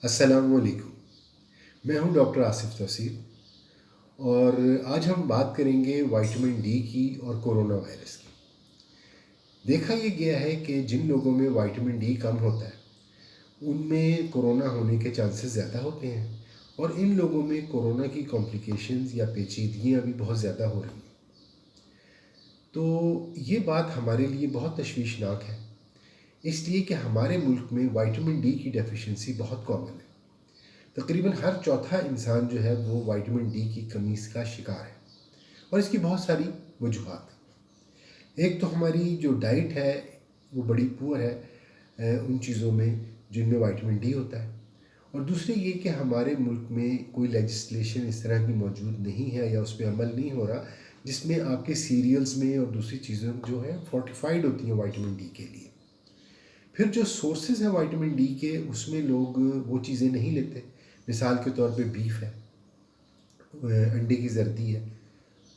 السلام علیکم. میں ہوں ڈاکٹر آصف توصیف اور آج ہم بات کریں گے وائٹامن ڈی کی اور کورونا وائرس کی. دیکھا یہ گیا ہے کہ جن لوگوں میں وائٹامن ڈی کم ہوتا ہے ان میں کورونا ہونے کے چانسز زیادہ ہوتے ہیں، اور ان لوگوں میں کورونا کی کمپلیکیشنز یا پیچیدگیاں بھی بہت زیادہ ہو رہی ہیں. تو یہ بات ہمارے لیے بہت تشویشناک ہے، اس لیے کہ ہمارے ملک میں وائٹامن ڈی کی ڈیفیشنسی بہت کامن ہے. تقریباً ہر چوتھا انسان جو ہے وہ وائٹامن ڈی کی کمی کا شکار ہے، اور اس کی بہت ساری وجوہات ہیں. ایک تو ہماری جو ڈائٹ ہے وہ بڑی پور ہے ان چیزوں میں جن میں وائٹامن ڈی ہوتا ہے، اور دوسرے یہ کہ ہمارے ملک میں کوئی لیجسلیشن اس طرح کی موجود نہیں ہے یا اس پہ عمل نہیں ہو رہا جس میں آپ کے سیریلز میں اور دوسری چیزوں جو ہیں فورٹیفائڈ ہوتی ہیں وائٹامن ڈی کے لیے. پھر جو سورسز ہیں وائٹامن ڈی کے اس میں لوگ وہ چیزیں نہیں لیتے. مثال کے طور پہ بیف ہے، انڈے کی زردی ہے.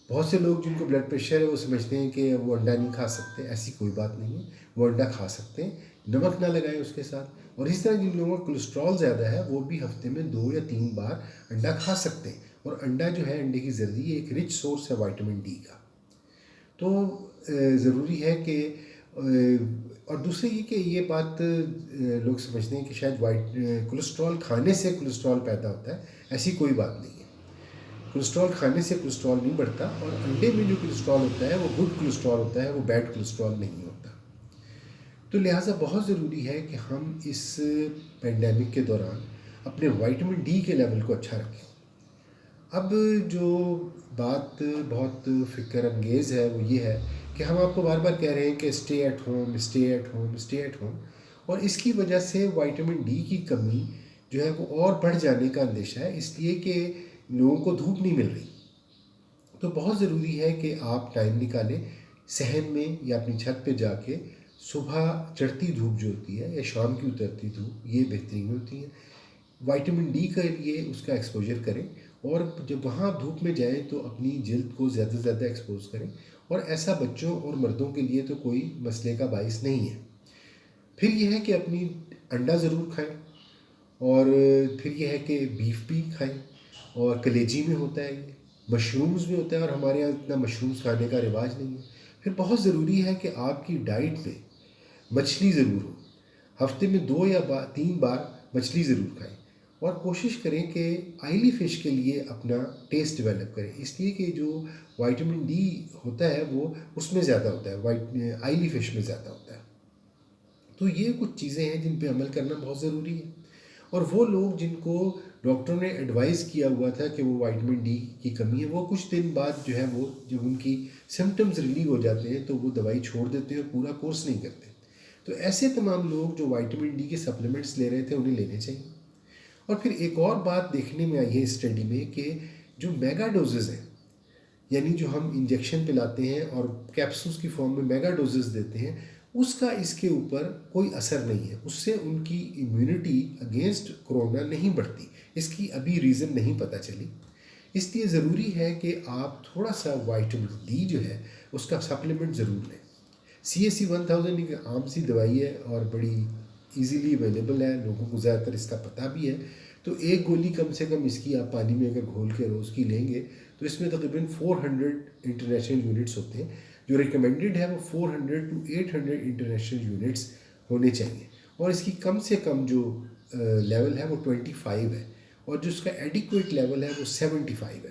بہت سے لوگ جن کو بلڈ پریشر ہے وہ سمجھتے ہیں کہ وہ انڈا نہیں کھا سکتے. ایسی کوئی بات نہیں ہے، وہ انڈا کھا سکتے ہیں، نمک نہ لگائیں اس کے ساتھ. اور اس طرح جن لوگوں کا کولیسٹرول زیادہ ہے وہ بھی ہفتے میں 2 یا 3 بار انڈا کھا سکتے ہیں. اور انڈا جو ہے، انڈے کی زردی، ایک رچ سورس ہے وائٹامن ڈی کا. تو ضروری ہے کہ اور دوسرے یہ کہ یہ بات لوگ سمجھتے ہیں کہ شاید کولیسٹرول کھانے سے کولیسٹرول پیدا ہوتا ہے. ایسی کوئی بات نہیں ہے. کولیسٹرول کھانے سے کولیسٹرول نہیں بڑھتا، اور انڈے میں جو کولیسٹرول ہوتا ہے وہ گڈ کولیسٹرول ہوتا ہے، وہ بیڈ کولیسٹرول نہیں ہوتا. تو لہٰذا بہت ضروری ہے کہ ہم اس پینڈیمک کے دوران اپنے وائٹامن ڈی کے لیول کو اچھا رکھیں. اب جو بات بہت فکر انگیز ہے وہ یہ ہے کہ ہم آپ کو بار بار کہہ رہے ہیں کہ stay at home, stay at home, stay at home, اور اس کی وجہ سے وائٹامن ڈی کی کمی جو ہے وہ اور بڑھ جانے کا اندیشہ ہے، اس لیے کہ لوگوں کو دھوپ نہیں مل رہی. تو بہت ضروری ہے کہ آپ ٹائم نکالیں صحن میں یا اپنی چھت پہ جا کے. صبح چڑھتی دھوپ جو ہوتی ہے یا شام کی اترتی دھوپ، یہ بہترین ہوتی ہے. وائٹامن ڈی کے لیے اس کا ایکسپوجر کریں، اور جب وہاں دھوپ میں جائیں تو اپنی جلد کو زیادہ سے زیادہ ایکسپوز کریں. اور ایسا بچوں اور مردوں کے لیے تو کوئی مسئلے کا باعث نہیں ہے. پھر یہ ہے کہ اپنی انڈا ضرور کھائیں، اور پھر یہ ہے کہ بیف بھی کھائیں، اور کلیجی میں ہوتا ہے، یہ مشرومز میں ہوتا ہے، اور ہمارے یہاں اتنا مشرومز کھانے کا رواج نہیں ہے. پھر بہت ضروری ہے کہ آپ کی ڈائٹ میں مچھلی ضرور ہو. ہفتے میں 2 یا 3 بار مچھلی ضرور کھائیں، اور کوشش کریں کہ آئلی فش کے لیے اپنا ٹیسٹ ڈیولپ کریں، اس لیے کہ جو وائٹامن ڈی ہوتا ہے وہ اس میں زیادہ ہوتا ہے، آئلی فش میں زیادہ ہوتا ہے. تو یہ کچھ چیزیں ہیں جن پہ عمل کرنا بہت ضروری ہے. اور وہ لوگ جن کو ڈاکٹر نے ایڈوائز کیا ہوا تھا کہ وہ وائٹامن ڈی کی کمی ہے، وہ کچھ دن بعد جو ہے وہ جب ان کی سمٹمز ریلیو ہو جاتے ہیں تو وہ دوائی چھوڑ دیتے ہیں اور پورا کورس نہیں کرتے. تو ایسے تمام لوگ جو وائٹامن ڈی کے سپلیمنٹس لے رہے تھے انہیں لینے چاہیے. اور پھر ایک اور بات دیکھنے میں آئی ہے اسٹڈی میں کہ جو میگا ڈوزز ہیں، یعنی جو ہم انجیکشن پہ لاتے ہیں اور کیپسولز کی فارم میں میگا ڈوزز دیتے ہیں، اس کا اس کے اوپر کوئی اثر نہیں ہے. اس سے ان کی امیونٹی اگینسٹ کرونا نہیں بڑھتی. اس کی ابھی ریزن نہیں پتہ چلی. اس لیے ضروری ہے کہ آپ تھوڑا سا وائٹامن ڈی جو ہے اس کا سپلیمنٹ ضرور لیں. CAC-1000 ایک عام سی دوائی ہے اور بڑی ایزیلی اویلیبل ہے، لوگوں کو زیادہ تر اس کا پتہ بھی ہے. تو ایک گولی کم سے کم اس کی آپ پانی میں اگر گھول کے روز کی لیں گے تو اس میں تقریباً 400 انٹرنیشنل یونٹس ہوتے ہیں. جو ریکمینڈڈ ہے وہ 400 to 800 انٹرنیشنل یونٹس ہونے چاہیے، اور اس کی کم سے کم جو لیول ہے وہ 25 ہے، اور جو اس کا ایڈیکویٹ لیول ہے وہ 75 ہے.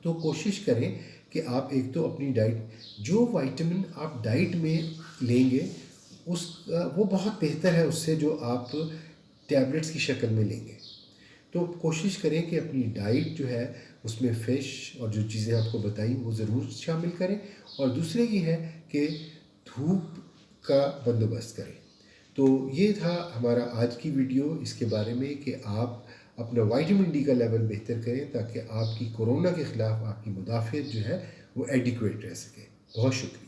تو کوشش کریں کہ آپ ایک تو اپنی ڈائٹ، جو وائٹامن آپ ڈائٹ میں لیں گے وہ بہت بہتر ہے اس سے جو آپ ٹیبلٹس کی شکل میں لیں گے. تو کوشش کریں کہ اپنی ڈائٹ جو ہے اس میں فش اور جو چیزیں آپ کو بتائیں وہ ضرور شامل کریں. اور دوسرے یہ ہے کہ دھوپ کا بندوبست کریں. تو یہ تھا ہمارا آج کی ویڈیو اس کے بارے میں کہ آپ اپنا وائٹامن ڈی کا لیول بہتر کریں تاکہ آپ کی کورونا کے خلاف آپ کی مدافعت جو ہے وہ ایڈیکویٹ رہ سکے. بہت شکریہ.